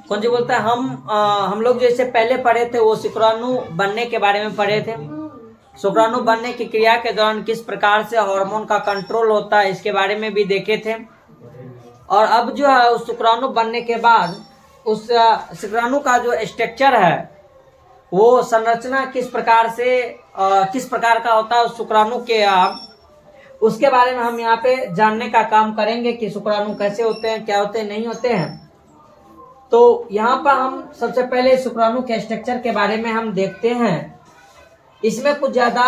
कौन जी बोलता है? हम लोग जैसे पहले पढ़े थे वो शुक्राणु बनने के बारे में पढ़े थे। शुक्राणु बनने की क्रिया के दौरान किस प्रकार से हार्मोन का कंट्रोल होता है इसके बारे में भी देखे थे। और अब जो है उस शुक्राणु बनने के बाद उस शुक्राणु का जो स्ट्रक्चर है वो संरचना किस प्रकार से किस प्रकार का होता है उस शुक्राणु के उसके बारे में हम यहाँ पे जानने का काम करेंगे कि शुक्राणु कैसे होते हैं, क्या होते हैं, नहीं होते हैं। तो यहाँ पर हम सबसे पहले शुक्राणु के स्ट्रक्चर के बारे में हम देखते हैं। इसमें कुछ ज़्यादा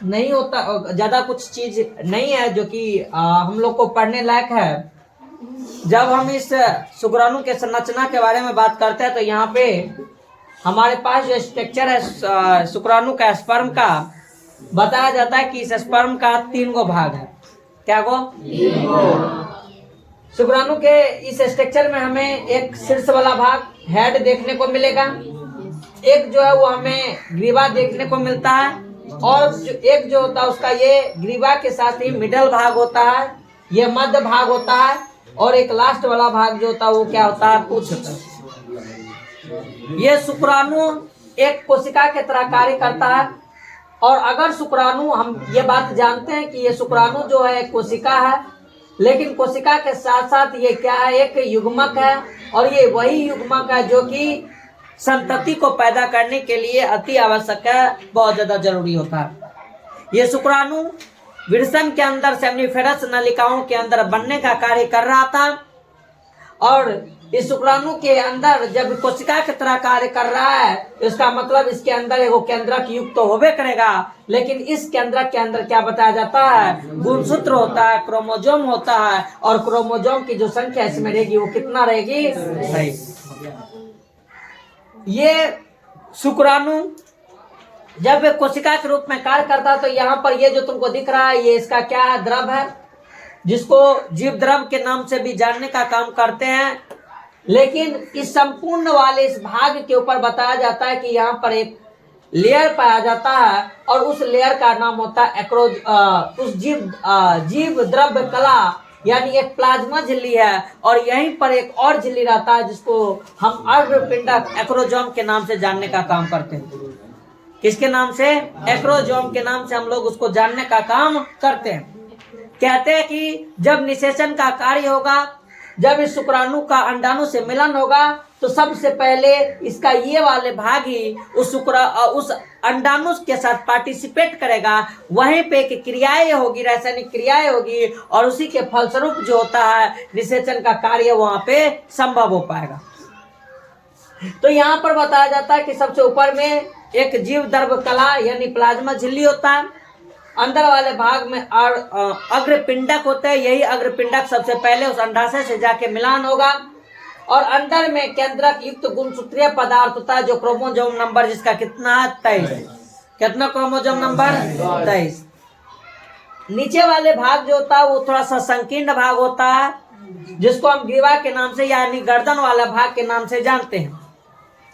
नहीं होता, ज़्यादा कुछ चीज़ नहीं है जो कि हम लोग को पढ़ने लायक है। जब हम इस शुक्राणु के संरचना के बारे में बात करते हैं तो यहाँ पे हमारे पास जो स्ट्रक्चर है शुक्राणु का, स्पर्म का, बताया जाता है कि इस स्पर्म का 3 गो भाग है। क्या गो? 3 गो। शुक्राणु के इस स्ट्रक्चर में हमें एक शीर्ष वाला भाग हेड देखने को मिलेगा, एक जो है वो हमें ग्रीवा देखने को मिलता है, और एक जो होता है उसका ये ग्रीवा के साथ ही मिडल भाग होता है, ये मध्य भाग होता है, और एक लास्ट वाला भाग जो होता है वो क्या होता है? पुच्छ होता है। ये शुक्राणु एक कोशिका के तरह कार्य करता है। और अगर शुक्राणु, हम ये बात जानते हैं कि ये शुक्राणु जो है कोशिका है, लेकिन कोशिका के साथ साथ ये क्या है? एक युग्मक है, और ये वही युग्मक है जो कि संतति को पैदा करने के लिए अति आवश्यक है, बहुत ज्यादा जरूरी होता है। ये शुक्राणु विरसन के अंदर सेमिनिफेरस नलिकाओं के अंदर बनने का कार्य कर रहा था, और इस शुक्राणु के अंदर जब कोशिका की तरह कार्य कर रहा है, इसका मतलब इसके अंदर एक केंद्रक युक्त तो होबे करेगा, लेकिन इस केंद्रक के अंदर क्या बताया जाता है? गुणसूत्र होता है, क्रोमोजोम होता है, और क्रोमोजोम की जो संख्या इसमें रहेगी वो कितना रहेगी? 23। ये शुक्राणु जब कोशिका के रूप में कार्य करता है तो यहाँ पर ये जो तुमको दिख रहा है ये इसका क्या है? द्रव है, जिसको जीव द्रव के नाम से भी जानने का काम करते हैं। लेकिन इस संपूर्ण वाले इस भाग के ऊपर बताया जाता है कि यहाँ पर एक लेयर पाया जाता है, और उस लेयर का नाम होता है उस जीव द्रव्य कला, यानी एक प्लाज्मा झिल्ली है, और यहीं पर एक और झिल्ली रहता है जिसको हम अर्धपिंडक एक्रोजोम के नाम से जानने का काम करते हैं। किसके नाम से? एक्रोजोम के नाम से हम लोग उसको जानने का काम करते हैं। कहते हैं कि जब निषेचन का कार्य होगा, जब इस शुक्राणु का अंडाणु से मिलन होगा, तो सबसे पहले इसका ये वाले भाग ही उस अंडाणु के साथ पार्टिसिपेट करेगा, वहीं पे एक क्रियाएं होगी, रासायनिक क्रियाएं होगी, और उसी के फलस्वरूप जो होता है निषेचन का कार्य वहां पे संभव हो पाएगा। तो यहाँ पर बताया जाता है कि सबसे ऊपर में एक जीव द्रव्य कला यानी प्लाज्मा झिल्ली होता है, अंदर वाले भाग में अग्रपिंडक होते हैं। यही अग्रपिंडक सबसे पहले उस अंडाशय से जाके मिलान होगा, और अंदर में केंद्रक युक्त गुणसूत्रीय पदार्थ होता है जो क्रोमोसोम नंबर जिसका कितना है? 23। कितना क्रोमोसोम नंबर? 23। नीचे वाले भाग जो होता है वो थोड़ा सा संकीर्ण भाग होता है, जिसको हम ग्रीवा के नाम से यानी गर्दन वाला भाग के नाम से जानते हैं।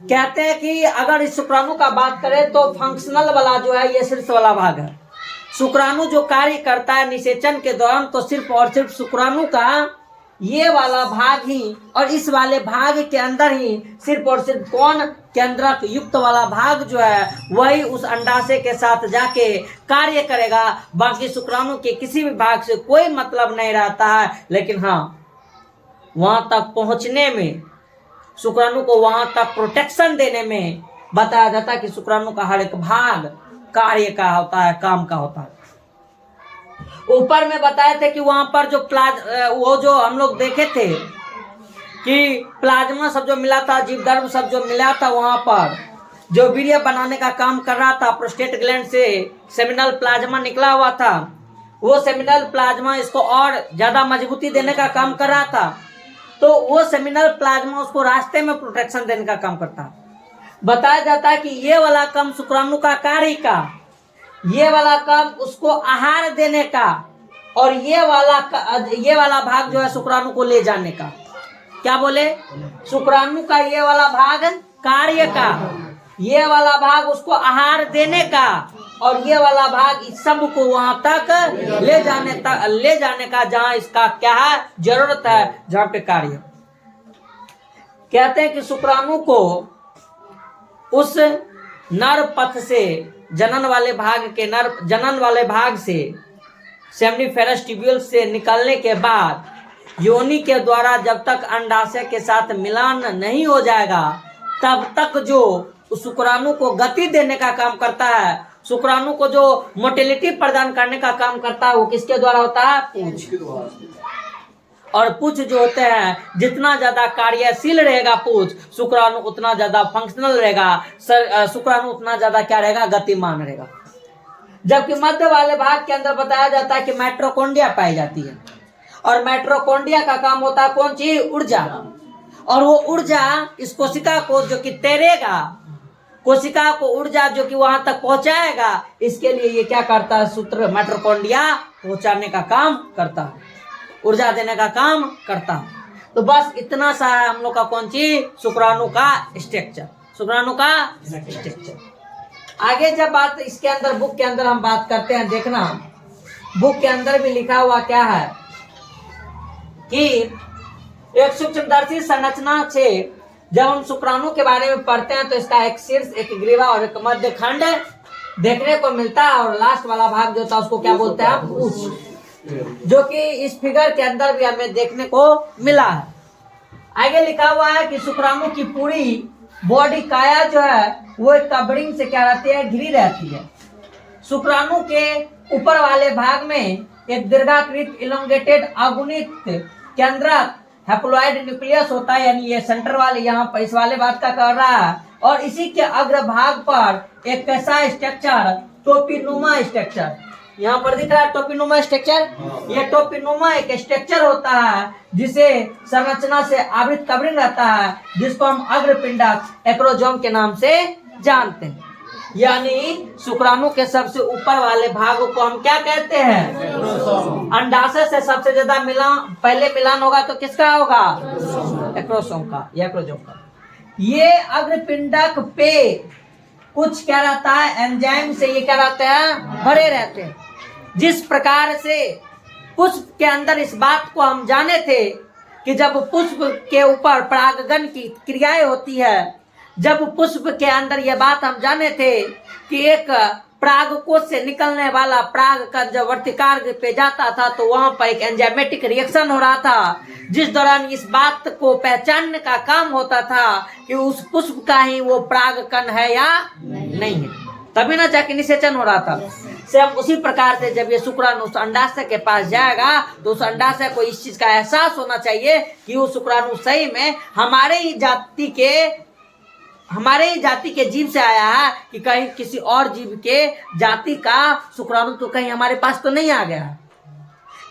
कहते हैं कि अगर इस शुक्राणु का बात करें तो फंक्शनल वाला जो है ये शीर्ष वाला भाग है। शुक्राणु जो कार्य करता है निषेचन के दौरान, तो सिर्फ और सिर्फ शुक्राणु का ये वाला भाग ही, और इस वाले भाग के अंदर ही सिर्फ और सिर्फ कौन? केंद्रक युक्त वाला भाग जो है वही उस अंडाशय के साथ जाके कार्य करेगा। बाकी शुक्राणु के किसी भी भाग से कोई मतलब नहीं रहता है, लेकिन हाँ वहां तक पहुंचने में, शुक्राणु को वहां तक प्रोटेक्शन देने में बताया जाता है कि शुक्राणु का हर एक भाग कार्य का होता है, काम का होता है। ऊपर में बताए थे कि वहां पर जो वो जो हम लोग देखे थे कि प्लाज्मा सब जो मिला था, जीव द्रव्य सब जो मिला था, वहां पर जो वीर्य बनाने का काम कर रहा था, प्रोस्टेट ग्लैंड से सेमिनल प्लाज्मा निकला हुआ था, वो सेमिनल प्लाज्मा इसको और ज्यादा मजबूती देने का काम कर रहा था। तो वो सेमिनल प्लाज्मा उसको रास्ते में प्रोटेक्शन देने का काम करता है। बताया जाता है कि ये वाला काम शुक्राणु का कार्य का, ये वाला काम उसको आहार देने का, और ये वाला भाग जो है शुक्राणु को ले जाने का। क्या बोले? शुक्राणु का ये वाला भाग कार्य का, ये वाला भाग उसको आहार देने का, और ये वाला भाग इस सब को वहां तक ले जाने का जहां इसका क्या है? जरूरत है, जहां पे कार्य। कहते हैं कि शुक्राणु को उस नर पथ से जनन वाले भाग से सेमनीफेरस ट्यूब्यूल से निकलने के बाद योनि के द्वारा जब तक अंडाशय के साथ मिलान नहीं हो जाएगा तब तक जो शुक्राणु को गति देने का काम करता है, शुक्राणु को जो मोटिलिटी प्रदान करने का काम करता है, वो किसके द्वारा होता है? पूंछ। और पूंछ जो होते हैं जितना ज्यादा कार्यशील रहेगा पूंछ, शुक्राणु उतना ज्यादा फंक्शनल रहेगा, शुक्राणु उतना ज्यादा क्या रहेगा? गतिमान रहेगा। जबकि मध्य वाले भाग के अंदर बताया जाता है कि माइटोकॉन्ड्रिया पाई जाती है और माइटोकॉन्ड्रिया का काम होता है कौन चीज? ऊर्जा। और वो ऊर्जा इस कोशिका को जो कि तैरेगा, कोशिका को ऊर्जा जो कि वहां तक पहुंचाएगा, इसके लिए ये क्या करता है? सूत्र माइटोकॉन्ड्रिया पहुंचाने का काम करता है, ऊर्जा देने का काम करता है। तो बस इतना सा है हम लोग का कौन चीज? शुक्राणु का स्ट्रक्चर, शुक्राणु का स्ट्रक्चर। आगे जब बात इसके अंदर बुक के अंदर हम बात करते हैं, देखना बुक के अंदर भी लिखा हुआ क्या है कि एक सूक्ष्मदर्शी संरचना से जब हम शुक्राणु के बारे में पढ़ते हैं तो इसका एक शीर्ष, एक ग्रीवा और एक मध्य खंड देखने को मिलता है और लास्ट वाला भाग जो था उसको क्या बोलते हैं? पूंछ, जो कि इस फिगर के अंदर भी हमें देखने को मिला है। आगे लिखा हुआ है कि शुक्राणु की पूरी बॉडी काया जो है वो एक कवरिंग से क्या रहती है? घिरी रहती है। शुक्राणु के ऊपर वाले भाग में एक दीर्घाकृत इलोंगेटेड अगुणित केंद्रक हैप्लॉइड न्यूक्लियस होता है, यानी ये सेंटर वाले यहाँ पर इस वाले बात का कर रहा है। और इसी के अग्र भाग पर एक कैसा स्ट्रक्चर? टोपीनुमा स्ट्रक्चर, यहाँ पर दिख रहा है टोपीनुमा स्ट्रक्चर। ये टोपीनुमा एक स्ट्रक्चर होता है जिसे संरचना से आवृत कवरिंग रहता है, जिसको हम अग्रपिंडक एक्रोजोम के नाम से जानते हैं। यानी शुक्राणु के सबसे ऊपर वाले भाग को हम क्या कहते हैं? अंडाशय से सबसे ज्यादा पहले मिलान होगा तो किसका होगा? एक्रोसोम का या एक्रोजोम का। ये अग्रपिंडक पे कुछ क्या रहता है? एंजाइम से ये क्या रहते हैं? भरे रहते हैं। जिस प्रकार से पुष्प के अंदर इस बात को हम जाने थे कि जब पुष्प के ऊपर परागगण की क्रियाएं होती है, जब पुष्प के अंदर यह बात हम जाने थे कि एक परागकोश से निकलने वाला परागकण जब वर्तिकार्ग पे जाता था तो वहां पर एक एंजाइमेटिक रिएक्शन हो रहा था, जिस दौरान इस बात को पहचानने का काम होता था कि उस पुष्प का ही वो परागकण है या नहीं है, तभी ना जाके निषेचन हो रहा था। सेम उसी प्रकार से जब ये शुक्राणु उस अंडाशय के पास जाएगा तो उस अंडाशय को इस चीज का एहसास होना चाहिए कि वो शुक्राणु सही में हमारे ही जाति के जीव से आया है कि कहीं किसी और जीव के जाति का शुक्राणु तो कहीं हमारे पास तो नहीं आ गया।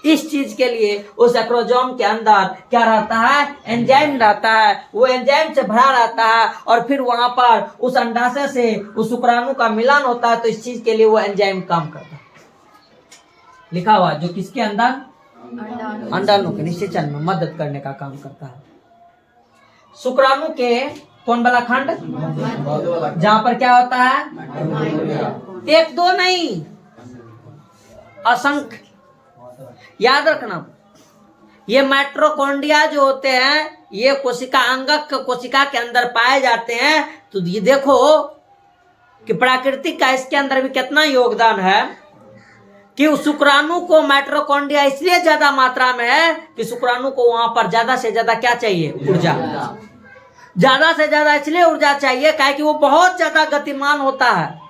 इस चीज के लिए उस एक्रोजोम के अंदर क्या रहता है? एंजाइम रहता है, वो एंजाइम से भरा रहता है और फिर वहां पर उस अंडाशय से उस शुक्राणु का मिलान होता है, तो इस चीज के लिए वो एंजाइम काम करता है। लिखा हुआ जो किसके अंदर? अंडाणु के निषेचन में मदद करने का काम करता है। शुक्राणु के कौन वाला खंड? जहां पर क्या होता है? एक दो नहीं, असंख्य। याद रखना, ये माइटोकॉन्ड्रिया जो होते हैं ये कोशिका अंगक कोशिका के अंदर पाए जाते हैं। तो ये देखो कि प्राकृतिक का इसके अंदर भी कितना योगदान है कि उस शुक्राणु को माइटोकॉन्ड्रिया इसलिए ज्यादा मात्रा में है कि शुक्राणु को वहां पर ज्यादा से ज्यादा क्या चाहिए? ऊर्जा। ज्यादा से ज्यादा इसलिए ऊर्जा चाहिए काहे कि वो बहुत ज्यादा गतिमान होता है।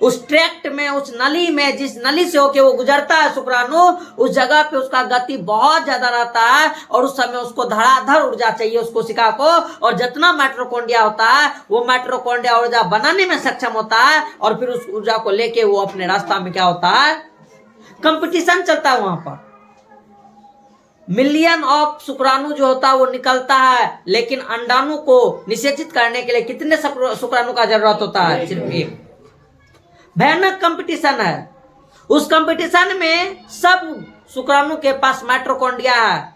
उस ट्रैक्ट में, उस नली में, जिस नली से होके वो गुजरता है शुक्राणु, उस जगह पे उसका गति बहुत ज्यादा रहता है और उस समय उसको धड़ाधड़ ऊर्जा चाहिए उस कोशिका को। और जितना माइटोकॉन्ड्रिया होता है वो माइटोकॉन्ड्रिया ऊर्जा बनाने में सक्षम होता है और फिर उस ऊर्जा को लेके वो अपने रास्ता में क्या होता है? कंपटीशन चलता है। वहां पर मिलियन ऑफ शुक्राणु जो होता है वो निकलता है, लेकिन अंडाणु को निषेचित करने के लिए कितने शुक्राणु का जरूरत होता है? सिर्फ एक। भयानक कंपटीशन है। उस कंपटीशन में सब शुक्राणु के पास माइटोकॉन्ड्रिया है,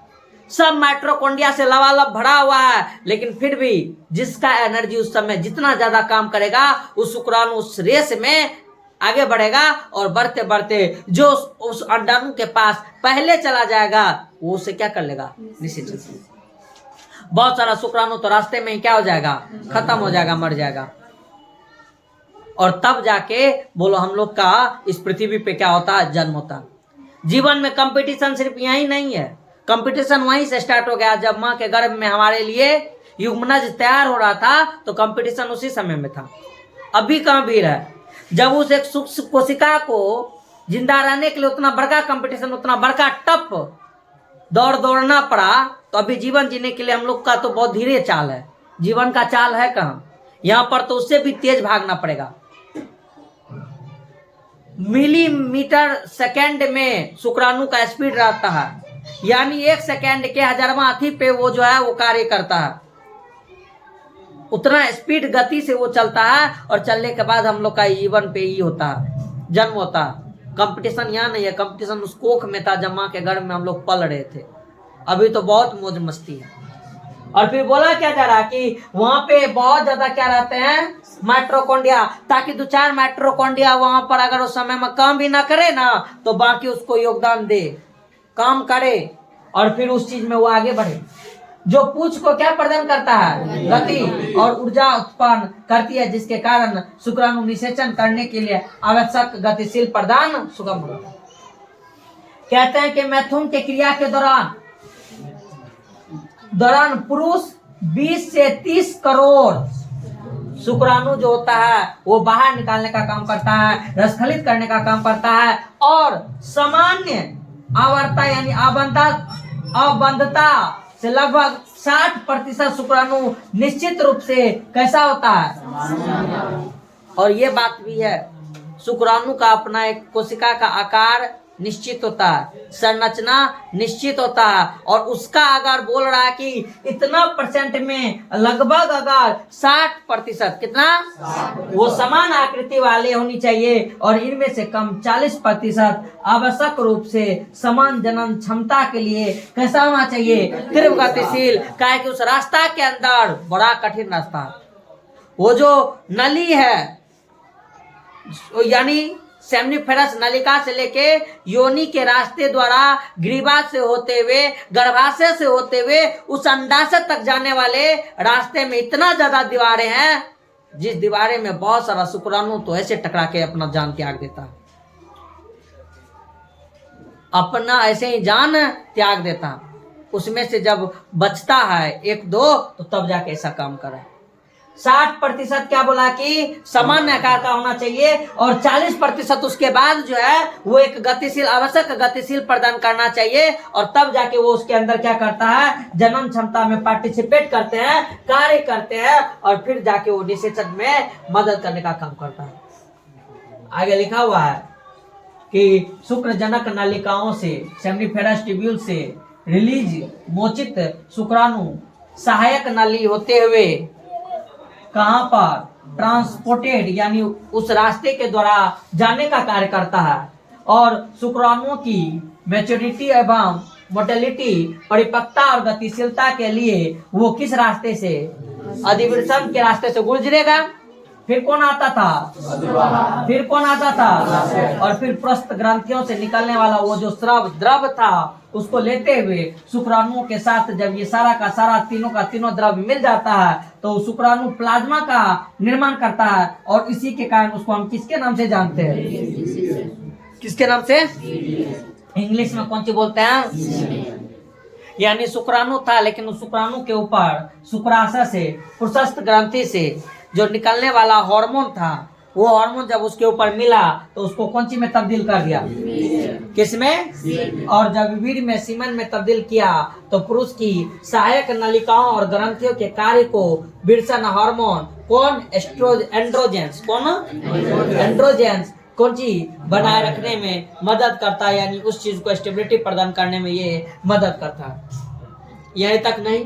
सब माइटोकॉन्ड्रिया से लबालब भरा हुआ है, लेकिन फिर भी जिसका एनर्जी उस समय जितना ज्यादा काम करेगा उस शुक्राणु उस रेस में आगे बढ़ेगा और बढ़ते बढ़ते जो उस अंडाणु के पास पहले चला जाएगा वो उसे क्या कर लेगा? निषेचन। बहुत सारा शुक्राणु तो रास्ते में ही क्या हो जाएगा, खत्म हो जाएगा, मर जाएगा। और तब जाके बोलो हम लोग का इस पृथ्वी पे क्या होता है, जन्म होता है। जीवन में कंपटीशन सिर्फ यही नहीं है, कंपटीशन वहीं से स्टार्ट हो गया जब माँ के गर्भ में हमारे लिए युग्मनज तैयार हो रहा था, तो कंपटीशन उसी समय में था। अभी कहाँ भीड़ है, जब उस एक सूक्ष्म कोशिका को जिंदा रहने के लिए उतना बड़का कंपटीशन, उतना बड़का टफ दौड़ना पड़ा, तो अभी जीवन जीने के लिए हम लोग का तो बहुत धीरे चाल है, जीवन का चाल है कहाँ, यहाँ पर तो उससे भी तेज भागना पड़ेगा। मिलीमीटर सेकेंड में शुक्राणु का स्पीड रहता है, यानी 1 सेकेंड के 1000वां अथी पे वो जो है वो कार्य करता है, उतना स्पीड गति से वो चलता है। और चलने के बाद हम लोग का जीवन पे ही होता है, जन्म होता है। कंपटीशन यहाँ नहीं है, कंपटीशन उस कोख में था जब माँ के गर्भ में हम लोग पल रहे थे। अभी तो बहुत मौज मस्ती है। और फिर बोला क्या जा रहा कि वहां पे बहुत ज्यादा क्या रहते हैं, माइट्रोकॉन्ड्रिया, ताकि 2-4 माइट्रोकॉन्ड्रिया वहां पर अगर उस समय में काम भी ना करे ना, तो बाकी उसको योगदान दे, काम करे, और फिर उस चीज में वो आगे बढ़े। जो पूछ को क्या प्रदान करता है, गति और ऊर्जा उत्पन्न करती है, जिसके कारण शुक्राणु निषेचन करने के लिए आवश्यक गतिशील प्रदान सुगम होता है। कहते हैं कि मैथुन के क्रिया के दौरान पुरुष 20 से 30 करोड़ शुक्राणु जो होता है वो बाहर निकालने का काम करता है, रसखलित करने का काम करता है। और सामान्य आवर्ता यानी अबंधता से लगभग 60% शुक्राणु निश्चित रूप से कैसा होता है। और ये बात भी है, शुक्राणु का अपना एक कोशिका का आकार निश्चित होता है, संरचना निश्चित होता है, और उसका अगर बोल रहा है कि इतना परसेंट में लगभग अगर 60% कितना, वो समान आकृति वाले होनी चाहिए, और इनमें से कम 40% आवश्यक रूप से समान जनन क्षमता के लिए कैसा होना चाहिए, तीव्र गतिशील। काहे कि उस रास्ता के अंदर बड़ा कठिन रास्ता, वो जो नली है यानी सेमनीफेरस नलिका से लेके योनि के रास्ते द्वारा ग्रीवा से होते हुए, गर्भाशय से होते हुए उस अंडाशय तक जाने वाले रास्ते में इतना ज्यादा दीवारें हैं, जिस दीवारें में बहुत सारा शुक्राणु तो ऐसे टकरा के अपना जान त्याग देता है, अपना ऐसे ही जान त्याग देता। उसमें से जब बचता है 1-2 तो तब जाके ऐसा काम करे। 60% क्या बोला कि सामान्य आकार का होना चाहिए, और 40% उसके बाद जो है वो एक गतिशील, आवश्यक गतिशील प्रदान करना चाहिए, और तब जाके वो उसके अंदर क्या करता है, जनन क्षमता में पार्टिसिपेट करते हैं, कार्य करते हैं, और फिर जाके वो निषेचन में मदद करने का काम करता है। आगे लिखा हुआ है कि शुक्रजनक नलिकाओं से, सेमनीफेरस ट्यूब्यूल से रिलीज मोचित शुक्राणु सहायक नली होते हुए कहां पर ट्रांसपोर्टेड यानी उस रास्ते के द्वारा जाने का कार्य करता है, और शुक्राणुओं की मैच्योरिटी एवं मोटिलिटी, परिपक्वता और गतिशीलता के लिए वो किस रास्ते से, अधिवृषण के रास्ते से गुजरेगा। फिर कौन आता था, फिर कौन आता था, और फिर प्रस्थ ग्रंथियों से निकलने वाला वो जो स्राव द्रव था उसको लेते हुए शुक्राणुओं के साथ जब ये सारा का सारा तीनों का तीनों द्रव मिल जाता है तो शुक्राणु प्लाज्मा का निर्माण करता है, और इसी के कारण उसको हम किसके नाम से जानते हैं, किसके नाम से, इंग्लिश में कौन सी बोलते हैं, यानी शुक्राणु था, लेकिन उस शुक्राणु के ऊपर शुक्राशय से, प्रशस्त ग्रंथि से जो निकलने वाला हार्मोन था, वो हार्मोन जब उसके ऊपर मिला तो उसको कौन सी में तब्दील कर दिया, किसमें, और जब वीर्य में, सीमन में तब्दील किया तो पुरुष की सहायक नलिकाओं और ग्रंथियों के कार्य को विरसन हार्मोन, कौन, एंड्रोजेंस, कौन, एंड्रोजेंस कौन चीज बनाए रखने में मदद करता है, यानी उस चीज को स्टेबिलिटी प्रदान करने में ये मदद करता है। यही तक नहीं,